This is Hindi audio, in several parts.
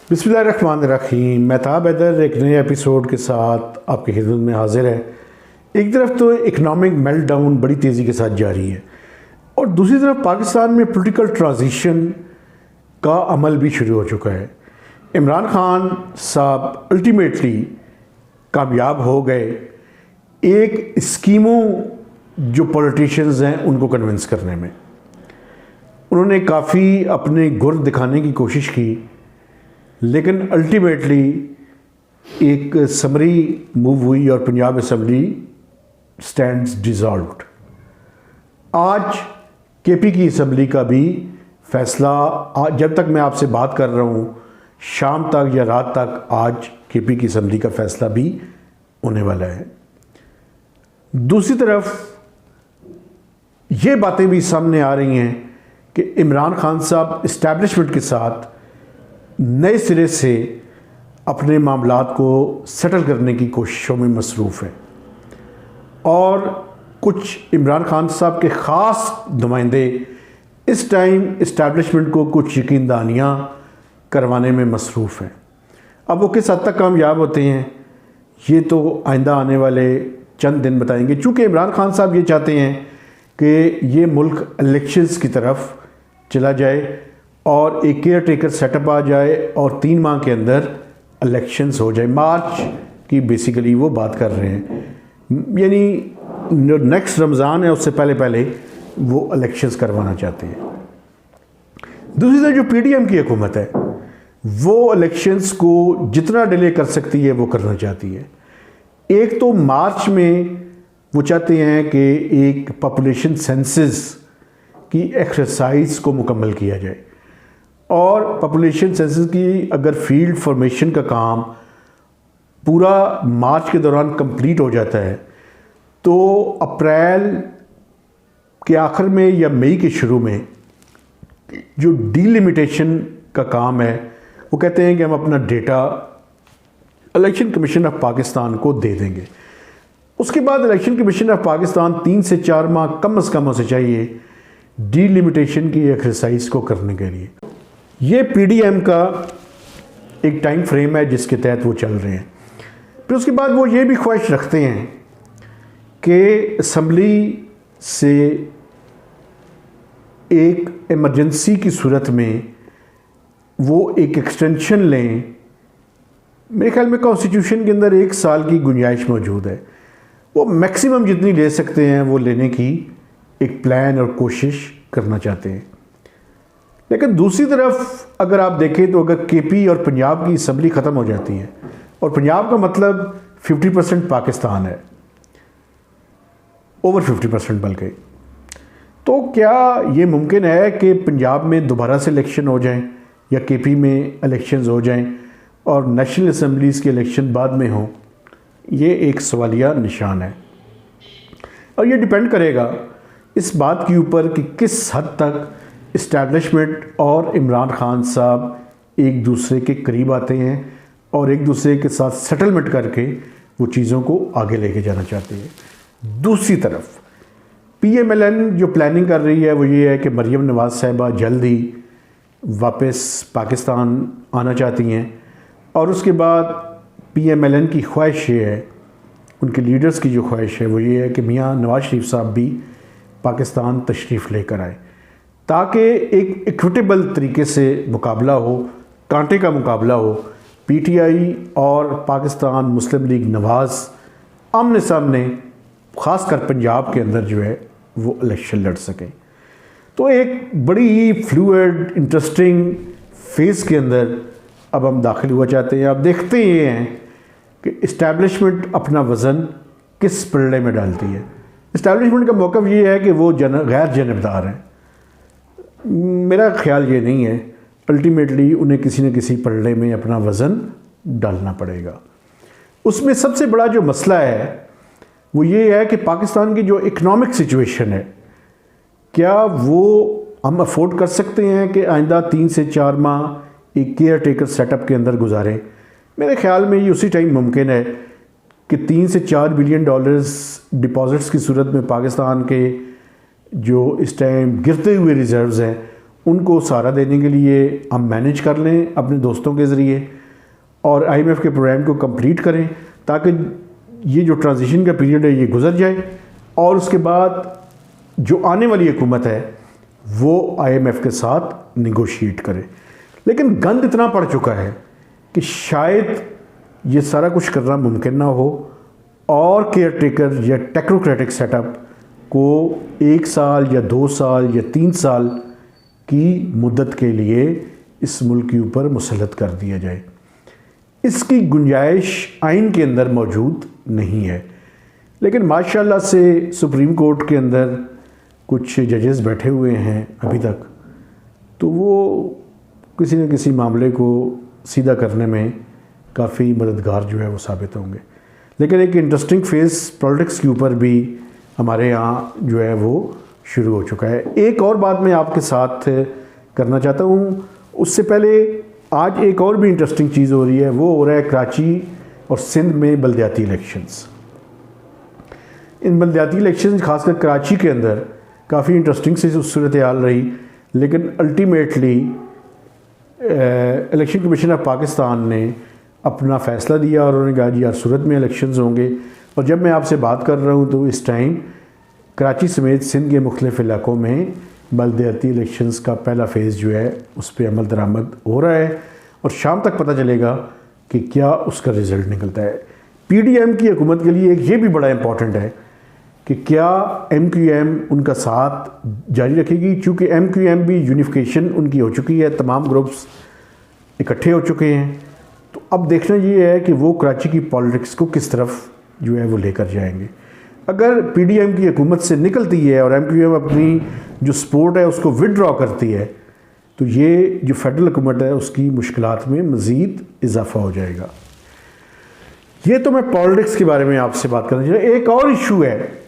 बिस्मिल्लाहिर्रहमानिर्रहीम। मेहताब हैदर एक नए एपिसोड के साथ आपकी खिदमत में हाजिर है। एक तरफ तो इकनॉमिक मेल्टडाउन बड़ी तेज़ी के साथ जारी है और दूसरी तरफ पाकिस्तान में पॉलिटिकल ट्रांजिशन का अमल भी शुरू हो चुका है। इमरान खान साहब अल्टीमेटली कामयाब हो गए एक स्कीमों जो पॉलिटिशियंस हैं उनको कन्विंस करने में। उन्होंने काफ़ी अपने गुर दिखाने की कोशिश की, लेकिन अल्टीमेटली एक समरी मूव हुई और पंजाब असम्बली स्टैंड्स डिसॉल्व्ड। आज केपी की असम्बली का भी फैसला, जब तक मैं आपसे बात कर रहा हूँ शाम तक या रात तक, आज केपी की असम्बली का फैसला भी होने वाला है। दूसरी तरफ ये बातें भी सामने आ रही हैं कि इमरान खान साहब इस्टेब्लिशमेंट के साथ नए सिरे से अपने मामलात को सेटल करने की कोशिशों में मसरूफ़ है और कुछ इमरान खान साहब के ख़ास नुमाइंदे इस टाइम इस्टेब्लिशमेंट को कुछ यकीनदानियाँ करवाने में मसरूफ़ हैं। अब वो किस हद तक कामयाब होते हैं ये तो आइंदा आने वाले चंद दिन बताएंगे। चूँकि इमरान खान साहब ये चाहते हैं कि ये मुल्क इलेक्शंस की तरफ चला जाए और एक केयर टेकर सेटअप आ जाए और 3 माह के अंदर इलेक्शंस हो जाए। मार्च की बेसिकली वो बात कर रहे हैं, यानी जो नेक्स्ट रमज़ान है उससे पहले पहले वो इलेक्शंस करवाना चाहते हैं। दूसरी तरफ जो पीडीएम की हुकूमत है वो इलेक्शंस को जितना डिले कर सकती है वो करना चाहती है। एक तो मार्च में वो चाहते हैं कि एक पॉपुलेशन सेंसस की एक्सरसाइज को मुकम्मल किया जाए और पॉपुलेशन सेंसस की अगर फील्ड फॉर्मेशन का काम पूरा मार्च के दौरान कंप्लीट हो जाता है तो अप्रैल के आखिर में या मई के शुरू में जो डिलिमिटेशन का काम है वो कहते हैं कि हम अपना data election commission of Pakistan को दे देंगे। उसके बाद इलेक्शन कमीशन ऑफ पाकिस्तान 3 से 4 माह कम से कम से चाहिए डिलिमिटेशन की एक्सरसाइज को करने के लिए। ये पीडीएम का एक टाइम फ्रेम है जिसके तहत वो चल रहे हैं। फिर उसके बाद वो ये भी ख्वाहिश रखते हैं कि असम्बली से एक इमरजेंसी की सूरत में वो एक एक्सटेंशन लें। मेरे ख्याल में कॉन्स्टिट्यूशन के अंदर 1 साल की गुंजाइश मौजूद है, वो मैक्सिमम जितनी ले सकते हैं वो लेने की एक प्लान और कोशिश करना चाहते हैं। लेकिन दूसरी तरफ अगर आप देखें तो अगर केपी और पंजाब की असम्बली ख़त्म हो जाती है, और पंजाब का मतलब 50% पाकिस्तान है, ओवर 50% बल्कि, तो क्या ये मुमकिन है कि पंजाब में दोबारा से इलेक्शन हो जाएं या केपी में इलेक्शंस हो जाएं और नेशनल असम्बलीज़ के इलेक्शन बाद में हों? ये एक सवालिया निशान है और ये डिपेंड करेगा इस बात के ऊपर कि किस हद तक इस्टेब्लिशमेंट और इमरान खान साहब एक दूसरे के करीब आते हैं और एक दूसरे के साथ सेटलमेंट करके वो चीज़ों को आगे लेके जाना चाहते हैं। दूसरी तरफ पीएमएलएन जो प्लानिंग कर रही है वो ये है कि मरियम नवाज़ साहिबा जल्द ही वापस पाकिस्तान आना चाहती हैं और उसके बाद पीएमएलएन की ख्वाहिश ये है, उनके लीडर्स की जो ख्वाहिश है वो ये है कि मियाँ नवाज़ शरीफ साहब भी पाकिस्तान तशरीफ़ लेकर आए ताकि एक इक्विटेबल तरीके से मुकाबला हो, कांटे का मुकाबला हो। पीटीआई और पाकिस्तान मुस्लिम लीग नवाज़ आमने सामने ख़ासकर पंजाब के अंदर जो है वो इलेक्शन लड़ सकें। तो एक बड़ी ही फ्लूइड इंटरेस्टिंग फेज़ के अंदर अब हम दाखिल हुआ चाहते हैं। अब देखते ये हैं कि इस्टेब्लिशमेंट अपना वज़न किस पलड़े में डालती है। इस्टेब्लिशमेंट का मौक़िफ़ ये है कि वो गैर जानबदार हैं। मेरा ख्याल ये नहीं है, अल्टीमेटली उन्हें किसी न किसी पलड़े में अपना वज़न डालना पड़ेगा। उसमें सबसे बड़ा जो मसला है वो ये है कि पाकिस्तान की जो इकनॉमिक सिचुएशन है, क्या वो हम अफोर्ड कर सकते हैं कि आइंदा 3 से 4 माह एक केयर टेकर सेटअप के अंदर गुजारें? मेरे ख्याल में ये उसी टाइम मुमकिन है कि 3 से 4 बिलियन डॉलर्स डिपॉजिट्स की सूरत में पाकिस्तान के जो इस टाइम गिरते हुए रिज़र्व्स हैं उनको सहारा देने के लिए हम मैनेज कर लें अपने दोस्तों के ज़रिए और IMF के प्रोग्राम को कंप्लीट करें, ताकि ये जो ट्रांजिशन का पीरियड है ये गुजर जाए और उसके बाद जो आने वाली हुकूमत है वो IMF के साथ निगोशिएट करे। लेकिन गंद इतना पड़ चुका है कि शायद ये सारा कुछ करना मुमकिन ना हो और केयर टेकर या टेक्नोक्रेटिक सेटअप को 1 साल या 2 साल या 3 साल की मुद्दत के लिए इस मुल्क के ऊपर मुसल्लत कर दिया जाए। इसकी गुंजाइश आइन के अंदर मौजूद नहीं है, लेकिन माशाल्लाह से सुप्रीम कोर्ट के अंदर कुछ जजेस बैठे हुए हैं अभी तक, तो वो किसी न किसी मामले को सीधा करने में काफ़ी मददगार जो है वो साबित होंगे। लेकिन एक इंटरेस्टिंग फेज़ पॉलिटिक्स के ऊपर भी हमारे यहाँ जो है वो शुरू हो चुका है। एक और बात मैं आपके साथ करना चाहता हूँ, उससे पहले आज एक और भी इंटरेस्टिंग चीज़ हो रही है, वो हो रहा है कराची और सिंध में बल्दियाती इलेक्शंस। इन बल्दियाती इलेक्शंस खासकर कराची के अंदर काफ़ी इंटरेस्टिंग सी सूरत हाल रही, लेकिन ultimately election commission of Pakistan ने अपना फ़ैसला दिया और उन्होंने कहा जी यार सूरत में इलेक्शंस होंगे। और जब मैं आपसे बात कर रहा हूँ तो इस टाइम कराची समेत सिंध के मुख्तलिफ़ इलाकों में बल्दियाती इलेक्शंस का पहला फ़ेज़ जो है उस पर अमल दरामद हो रहा है और शाम तक पता चलेगा कि क्या उसका रिज़ल्ट निकलता है। PDM की हुकूमत के लिए ये भी बड़ा इम्पॉर्टेंट है कि क्या MQM उनका साथ जारी रखेगी, चूँकि MQM भी यूनिफिकेशन उनकी हो चुकी है, तमाम ग्रुप्स इकट्ठे हो चुके हैं। तो अब देखना ये है कि वो कराची की पॉलिटिक्स को किस तरफ जो है वो लेकर जाएंगे। अगर PDM की हुकूमत से निकलती है और MQM अपनी जो सपोर्ट है उसको विदड्रॉ करती है, तो ये जो फेडरल हुकूमत है उसकी मुश्किलात में मज़ीद इजाफा हो जाएगा। ये तो मैं पॉलिटिक्स के बारे में आपसे बात करना चाहिए। एक और इशू है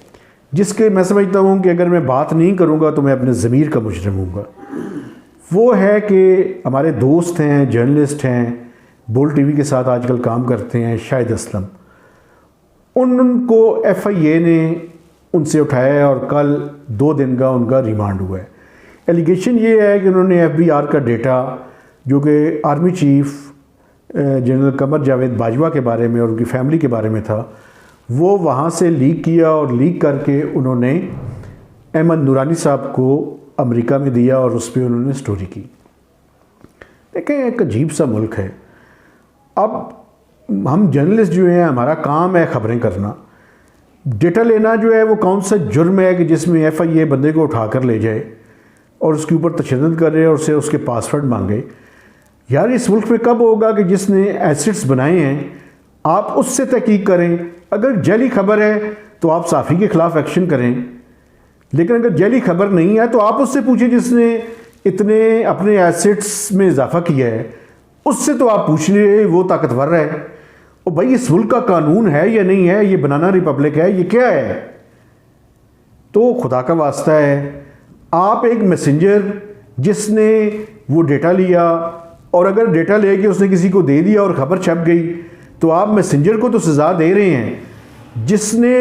जिसके मैं समझता हूँ कि अगर मैं बात नहीं करूँगा तो मैं अपने ज़मीर का मुजरिम हूँगा। वो है कि हमारे दोस्त हैं, जर्नलिस्ट हैं, बोल TV के साथ आजकल काम करते हैं, शाहिद असलम, उनको FIA ने उनसे उठाया है और कल 2 दिन का उनका रिमांड हुआ है। एलिगेशन ये है कि उन्होंने FBR का डेटा जो कि army chief general Qamar Javed Bajwa के बारे में और उनकी फैमिली के बारे में था, वो वहाँ से लीक किया और लीक करके उन्होंने अहमद नूरानी साहब को अमेरिका में दिया और उस पर उन्होंने स्टोरी की। देखें, एक अजीब सा मुल्क है। अब हम जर्नलिस्ट जो हैं, हमारा काम है ख़बरें करना, डेटा लेना जो है वो कौन सा जुर्म है कि जिसमें FIA बंदे को उठा कर ले जाए और उसके ऊपर तशद्दुद करे और उससे उसके पासवर्ड मांगे। यार इस मुल्क में कब होगा कि जिसने एसिड्स बनाए हैं आप उससे तहकीक करें। अगर जैली खबर है तो आप साफ़ी के ख़िलाफ़ एक्शन करें, लेकिन अगर जैली खबर नहीं है तो आप उससे पूछें जिसने इतने अपने एसिड्स में इजाफा किया है, उससे तो आप पूछ लीजिए, वो ताकतवर है। और भाई इस मुल्क का कानून है या नहीं है, ये बनाना रिपब्लिक है, ये क्या है? तो खुदा का वास्ता है, आप एक मैसेंजर जिसने वो डेटा लिया और अगर डेटा लेके उसने किसी को दे दिया और ख़बर छप गई तो आप मैसेंजर को तो सज़ा दे रहे हैं। जिसने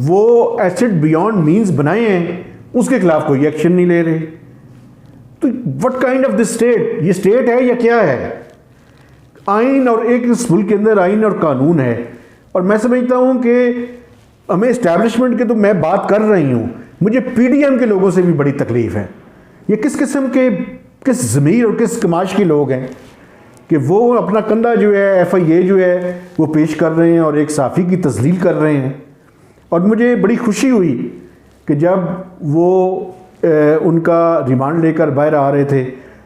वो एसिड बियॉन्ड मीन्स बनाए हैं उसके खिलाफ कोई एक्शन नहीं ले रहे। तो what kind of this state, ये स्टेट है या क्या है? आइन और एक इस मुल्क के अंदर आइन और कानून है। और मैं समझता हूँ कि हमें इस्टेब्लिशमेंट के तो मैं बात कर रही हूँ, मुझे PDM के लोगों से भी बड़ी तकलीफ़ है। ये किस किस्म के, किस ज़मीर और किस कमाश के लोग हैं कि वो अपना कंधा जो है FIA जो है वो पेश कर रहे हैं और एक साफ़ी की तस्लील कर रहे हैं। और मुझे बड़ी खुशी हुई कि जब वो उनका रिमांड लेकर बाहर आ रहे थे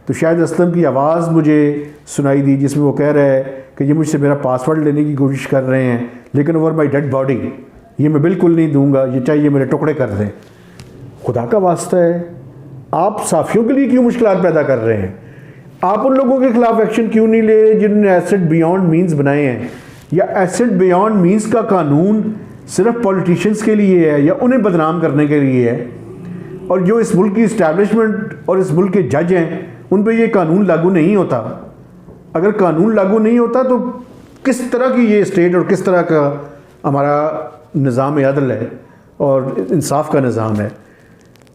तो शाहिद असलम की आवाज़ मुझे सुनाई दी जिसमें वो कह रहा है कि ये मुझसे मेरा पासवर्ड लेने की कोशिश कर रहे हैं, लेकिन ओवर माई डेड बॉडी ये मैं बिल्कुल नहीं दूंगा, ये चाहिए मेरे टुकड़े कर दें। खुदा का वास्ता है, आप साफ़ियों के लिए क्यों मुश्किलात पैदा कर रहे हैं? आप उन लोगों के खिलाफ एक्शन क्यों नहीं ले जिन्होंने एसिड बियॉन्ड मीन्स बनाए हैं? या एसिड बियॉन्ड मीन्स का कानून सिर्फ पॉलिटिशियंस के लिए है या उन्हें बदनाम करने के लिए है? और जो इस मुल्क की इस्टेब्लिशमेंट और इस मुल्क के जज हैं उन पर यह कानून लागू नहीं होता। अगर कानून लागू नहीं होता तो किस तरह की ये स्टेट और किस तरह का हमारा निज़ाम अदल है और इंसाफ का निज़ाम है?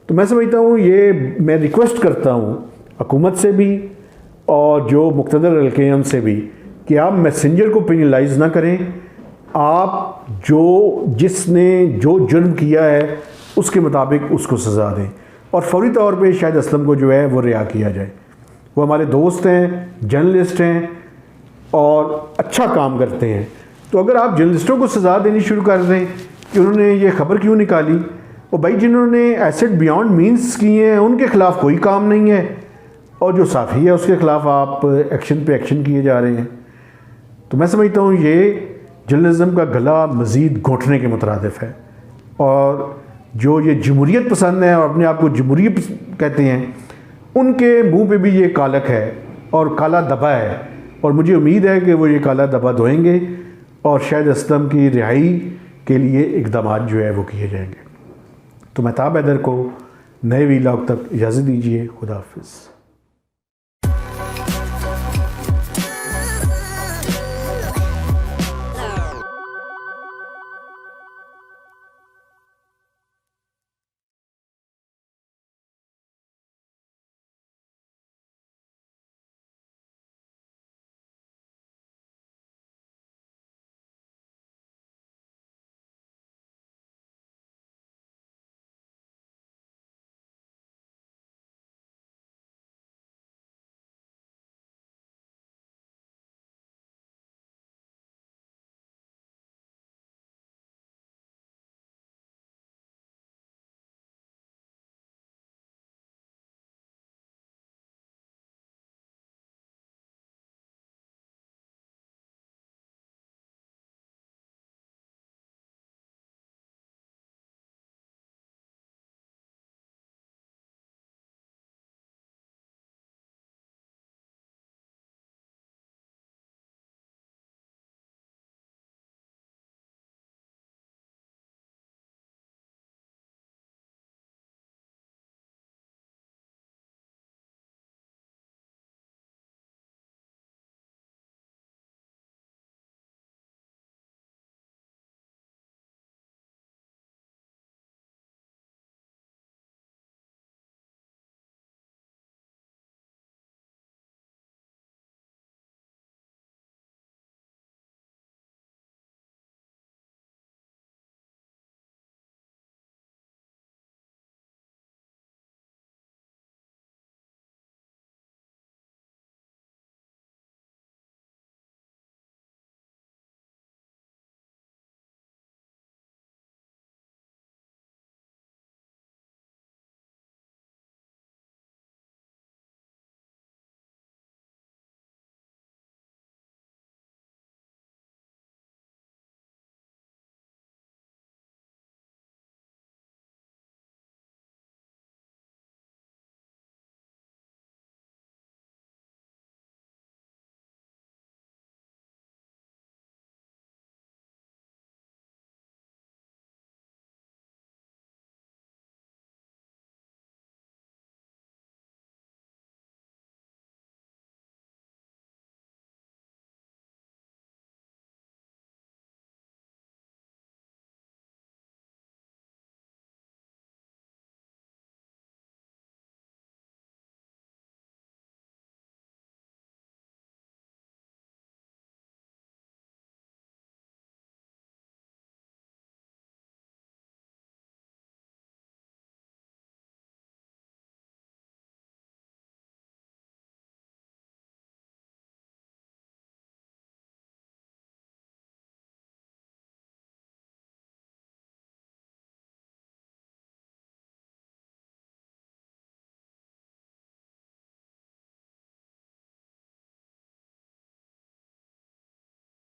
तो मैं समझता हूँ, ये मैं रिक्वेस्ट करता हूँ हुकूमत से भी और जो मुक़्तदर हल्के हैं उनसे भी कि आप मैसेंजर को पेनलाइज ना करें, आप जिसने जो जुर्म किया है उसके मुताबिक उसको सज़ा दें और फौरी तौर पे शाहिद असलम को जो है वो रिहा किया जाए। वो हमारे दोस्त हैं, जर्नलिस्ट हैं और अच्छा काम करते हैं। तो अगर आप जर्नलिस्टों को सज़ा देनी शुरू कर दें कि उन्होंने ये खबर क्यों निकाली, और भाई जिन्होंने एसेट बियॉन्ड मींस किए हैं उनके ख़िलाफ़ कोई काम नहीं है और जो साफ़ी है उसके ख़िलाफ़ आप एक्शन पे एक्शन किए जा रहे हैं। तो मैं समझता हूँ ये जर्नलिज़म का गला मज़ीद घोंटने के मुतरादिफ है। और जो ये जमहूरियत पसंद है और अपने आप को जमहूरियत कहते हैं, उनके मुंह पे भी ये कालक है और काला दबा है, और मुझे उम्मीद है कि वो ये काला दबा धोएंगे और शाहिद असलम की रिहाई के लिए इक़दाम जो है वो किए जाएंगे। तो महताब हैदर को नए वीलॉग तक इजाज़त दीजिए। खुदा हाफ़िज़।